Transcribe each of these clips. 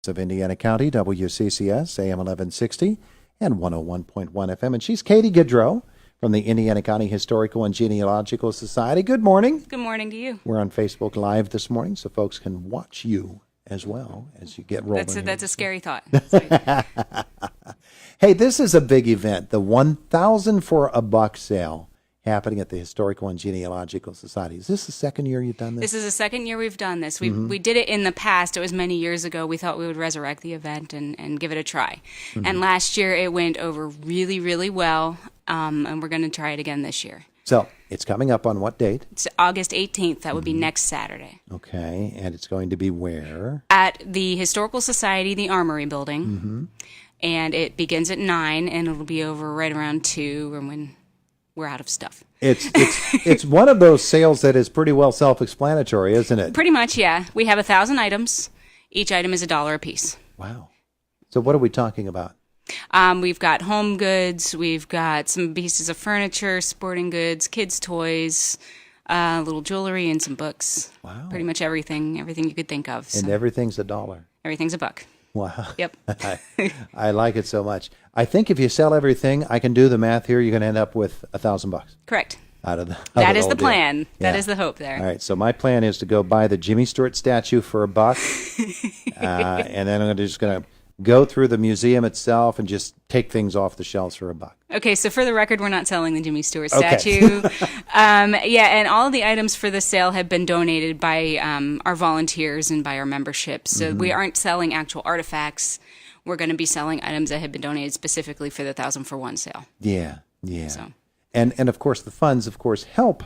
of Indiana County, WCCS, AM 1160 and 101.1 FM. And she's Katie Gaudreau from the Indiana County Historical and Genealogical Society. Good morning. Good morning to you. We're on Facebook Live this morning, so folks can watch you as well as you get rolling. That's a scary thought. Hey, this is a big event, the 1,000 for a buck sale happening at the Historical and Genealogical Society. Is this the second year you've done this? This is the second year we've done this. We did it in the past. It was many years ago. We thought we would resurrect the event and give it a try. And last year it went over really, really well, and we're going to try it again this year. So it's coming up on what date? It's August 18th. That would be next Saturday. Okay, and it's going to be where? At the Historical Society, the Armory Building. And it begins at 9, and it'll be over right around 2 or when we're out of stuff. It's one of those sales that is pretty well self-explanatory, isn't it? Pretty much, yeah. We have 1,000 items. Each item is $1 a piece. Wow. So what are we talking about? We've got home goods. We've got some pieces of furniture, sporting goods, kids' toys, little jewelry, and some books. Wow. Pretty much everything you could think of. And everything's $1. Everything's $1. Wow. Yep. I like it so much. I think if you sell everything, I can do the math here, you're going to end up with $1,000. Correct. That is the plan. Yeah. That is the hope there. All right. So my plan is to go buy the Jimmy Stewart statue for $1, and then I'm just going to go through the museum itself and just take things off the shelves for $1. Okay, so for the record, we're not selling the Jimmy Stewart statue. And all of the items for the sale have been donated by our volunteers and by our membership. So we aren't selling actual artifacts. We're going to be selling items that have been donated specifically for the 1,000 for 1 sale. Yeah, yeah. So. And of course, the funds, of course, help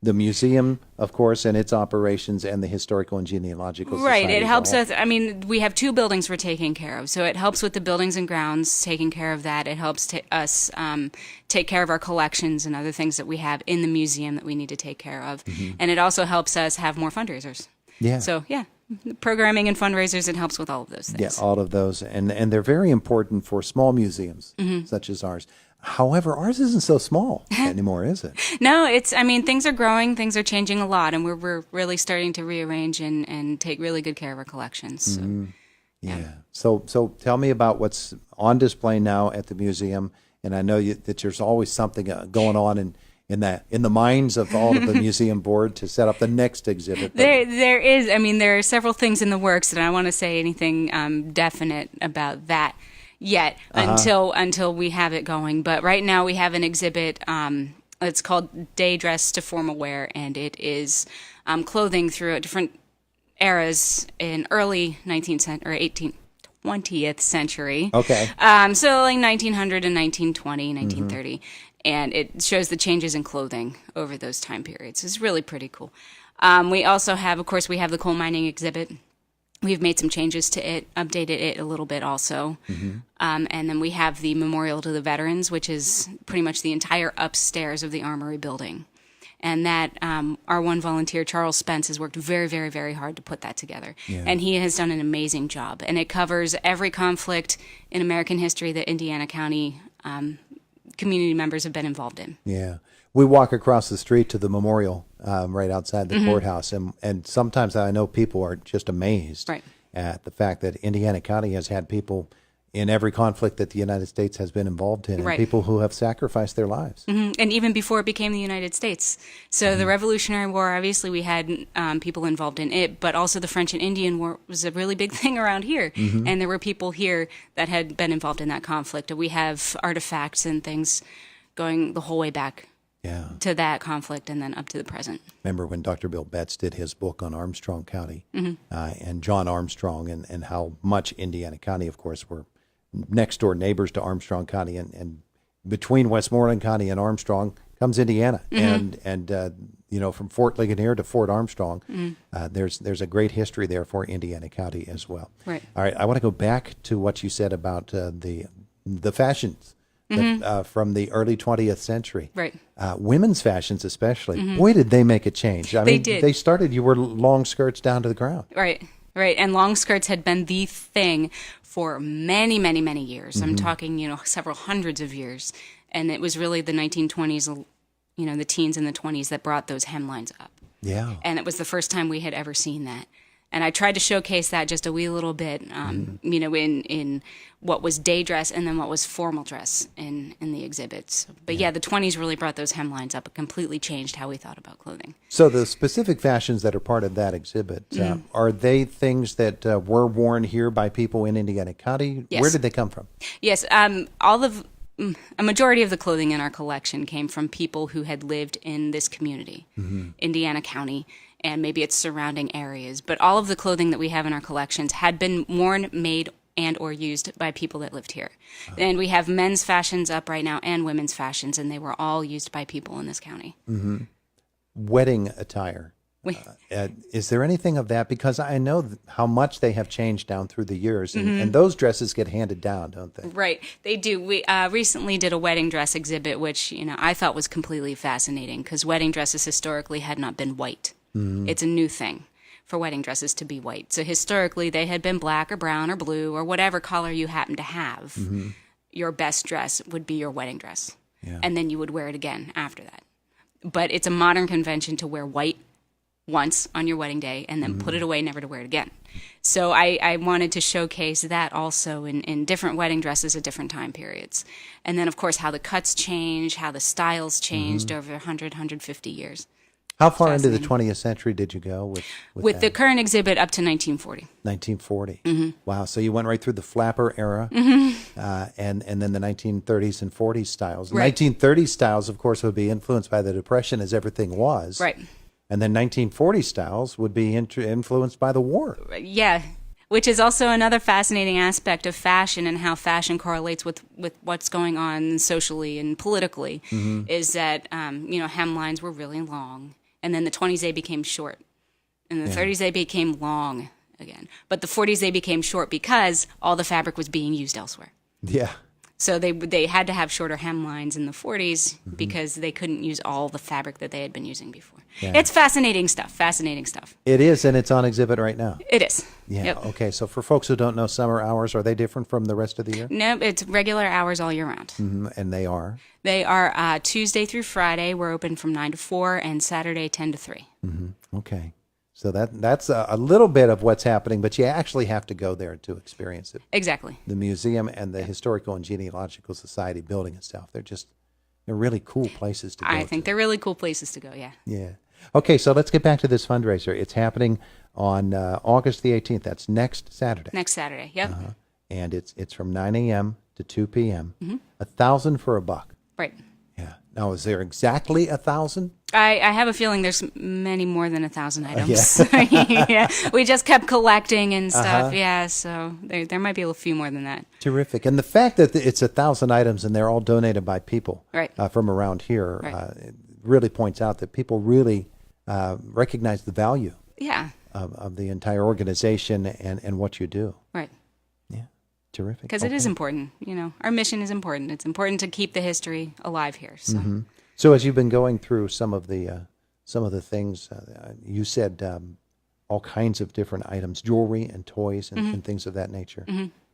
the museum, of course, and its operations, and the Historical and Genealogical Society. Right. It helps us. I mean, we have 2 buildings we're taking care of. So it helps with the buildings and grounds, taking care of that. It helps us take care of our collections and other things that we have in the museum that we need to take care of. And it also helps us have more fundraisers. Yeah. So, yeah. Programming and fundraisers, it helps with all of those things. Yeah, all of those. And they're very important for small museums, such as ours. However, ours isn't so small anymore, is it? No, things are growing, things are changing a lot, and we're really starting to rearrange and take really good care of our collections. So, Yeah. So tell me about what's on display now at the museum. And I know that there's always something going on in the minds of all of the museum board to set up the next exhibit. There is. There are several things in the works, and I don't want to say anything definite about that yet until we have it going. But right now we have an exhibit. It's called Day Dress to Formal Wear, and it is clothing through different eras in early 19th century or 20th century. Okay. So like 1900 and 1920, 1930. And it shows the changes in clothing over those time periods. It's really pretty cool. We also have, of course, the coal mining exhibit. We've made some changes to it, updated it a little bit also. And then we have the Memorial to the Veterans, which is pretty much the entire upstairs of the Armory building. And that our one volunteer, Charles Spence, has worked very, very, very hard to put that together. Yeah. And he has done an amazing job. And it covers every conflict in American history that Indiana County community members have been involved in. Yeah. We walk across the street to the memorial right outside the courthouse, and sometimes I know people are just amazed at the fact that Indiana County has had people in every conflict that the United States has been involved in, and people who have sacrificed their lives. And even before it became the United States. So the Revolutionary War, obviously we had people involved in it, but also the French and Indian War was a really big thing around here. And there were people here that had been involved in that conflict. We have artifacts and things going the whole way back to that conflict and then up to the present. Remember when Dr. Bill Betts did his book on Armstrong County and John Armstrong and how much Indiana County, of course, were next door neighbors to Armstrong County, and between Westmoreland County and Armstrong comes Indiana, and from Fort Ligonier to Fort Armstrong, there's a great history there for Indiana County as well. Right. All right, I want to go back to what you said about the fashions from the early 20th century. Right. Women's fashions especially. Boy, did they make a change. They did. They started, you were long skirts down to the ground. Right. And long skirts had been the thing for many, many, many years. I'm talking, several hundreds of years. And it was really the 1920s, the teens and the 20s that brought those hemlines up. Yeah. And it was the first time we had ever seen that. And I tried to showcase that just a wee little bit, in what was day dress and then what was formal dress in the exhibits. But yeah, the 20s really brought those hemlines up. It completely changed how we thought about clothing. So the specific fashions that are part of that exhibit, are they things that were worn here by people in Indiana County? Yes. Where did they come from? Yes, a majority of the clothing in our collection came from people who had lived in this community, Indiana County, and maybe its surrounding areas. But all of the clothing that we have in our collections had been worn, made, and or used by people that lived here. And we have men's fashions up right now and women's fashions, and they were all used by people in this county. Wedding attire. Is there anything of that? Because I know how much they have changed down through the years, and those dresses get handed down, don't they? Right, they do. We recently did a wedding dress exhibit, which I thought was completely fascinating because wedding dresses historically had not been white. It's a new thing for wedding dresses to be white. So historically, they had been black or brown or blue or whatever color you happen to have. Your best dress would be your wedding dress, and then you would wear it again after that. But it's a modern convention to wear white once on your wedding day and then put it away, never to wear it again. So I wanted to showcase that also in different wedding dresses at different time periods. And then, of course, how the cuts change, how the styles changed over 100, 150 years. How far into the 20th century did you go with the current exhibit up to 1940? 1940. Wow. So you went right through the flapper era and then the 1930s and 40s styles. The 1930s styles, of course, would be influenced by the Depression as everything was. Right. And then 1940 styles would be influenced by the war. Yeah, which is also another fascinating aspect of fashion and how fashion correlates with what's going on socially and politically, is that, hemlines were really long. And then the 20s, they became short. In the 30s, they became long again. But the 40s, they became short because all the fabric was being used elsewhere. Yeah. So they had to have shorter hemlines in the 40s because they couldn't use all the fabric that they had been using before. Yeah. It's fascinating stuff. It is, and it's on exhibit right now. It is. Yeah. Yep. Okay. So for folks who don't know, summer hours, are they different from the rest of the year? No, it's regular hours all year round. And they are? They are Tuesday through Friday. We're open from 9 to 4, and Saturday 10 to 3. Okay. So that's a little bit of what's happening, but you actually have to go there to experience it. Exactly. The museum and the Historical and Genealogical Society building itself, they're really cool places to go I think they're really cool places to go, yeah. Yeah. Okay, so let's get back to this fundraiser. It's happening on August the 18th. That's next Saturday. Next Saturday, yep. And it's from 9 a.m. to 2 p.m. $1,000 for $1. Right. Yeah. Now, is there exactly 1,000? I have a feeling there's many more than 1,000 items. Yeah. We just kept collecting and stuff. Yeah, so there might be a few more than that. Terrific. And the fact that it's 1,000 items and they're all donated by people from around here it really points out that people really recognize the value of the entire organization and what you do. Right. Yeah. Terrific. Because it is important. Our mission is important. It's important to keep the history alive here. So. So as you've been going through some of the things, you said all kinds of different items, jewelry and toys and things of that nature.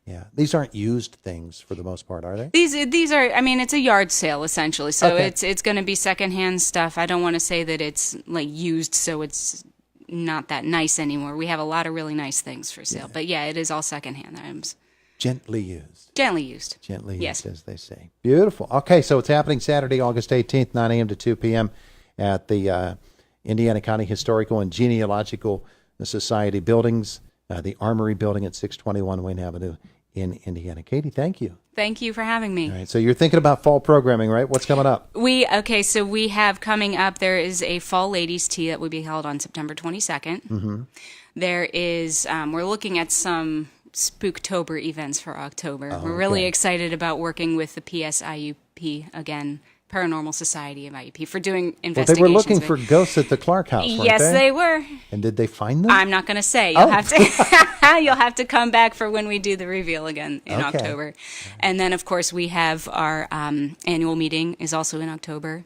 Yeah, these aren't used things for the most part, are they? These are. I mean, it's a yard sale essentially, so it's going to be secondhand stuff. I don't want to say that it's like used, so it's not that nice anymore. We have a lot of really nice things for sale, but yeah, it is all secondhand items. Gently used. Gently used. Gently used, as they say. Beautiful. Okay, so it's happening Saturday, August 18th, 9 a.m. to 2 p.m. at the Indiana County Historical and Genealogical Society buildings, the Armory Building at 621 Wayne Avenue in Indiana. Katie, thank you. Thank you for having me. All right, so you're thinking about fall programming, right? What's coming up? So we have coming up, there is a Fall Ladies Tea that will be held on September 22nd. There is, we're looking at some Spooktober events for October. We're really excited about working with the PSIUP again, Paranormal Society of IUP, for doing investigations. Well, they were looking for ghosts at the Clark House, weren't yes, they were. And did they find them? I'm not going to say. You'll have to. You'll have to come back for when we do the reveal again in October. And then, of course, we have our annual meeting is also in October,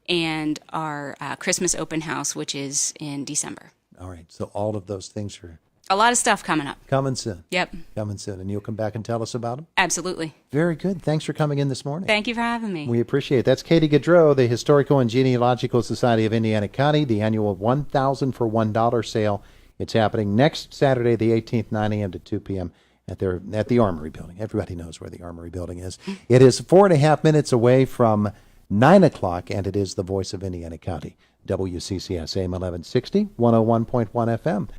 and our Christmas open house, which is in December. All right. So all of those things are a lot of stuff coming up. Coming soon. Yep. Coming soon. And you'll come back and tell us about them? Absolutely. Very good. Thanks for coming in this morning. Thank you for having me. We appreciate it. That's Katie Gaudreau, the Historical and Genealogical Society of Indiana County, the annual $1,000 for $1 sale It's happening next Saturday, the 18th, 9 a.m. to 2 p.m. at the Armory Building. Everybody knows where the Armory Building is. It is 4.5 minutes away from 9 o'clock, and it is the voice of Indiana County. WCCS AM 1160, 101.1 FM.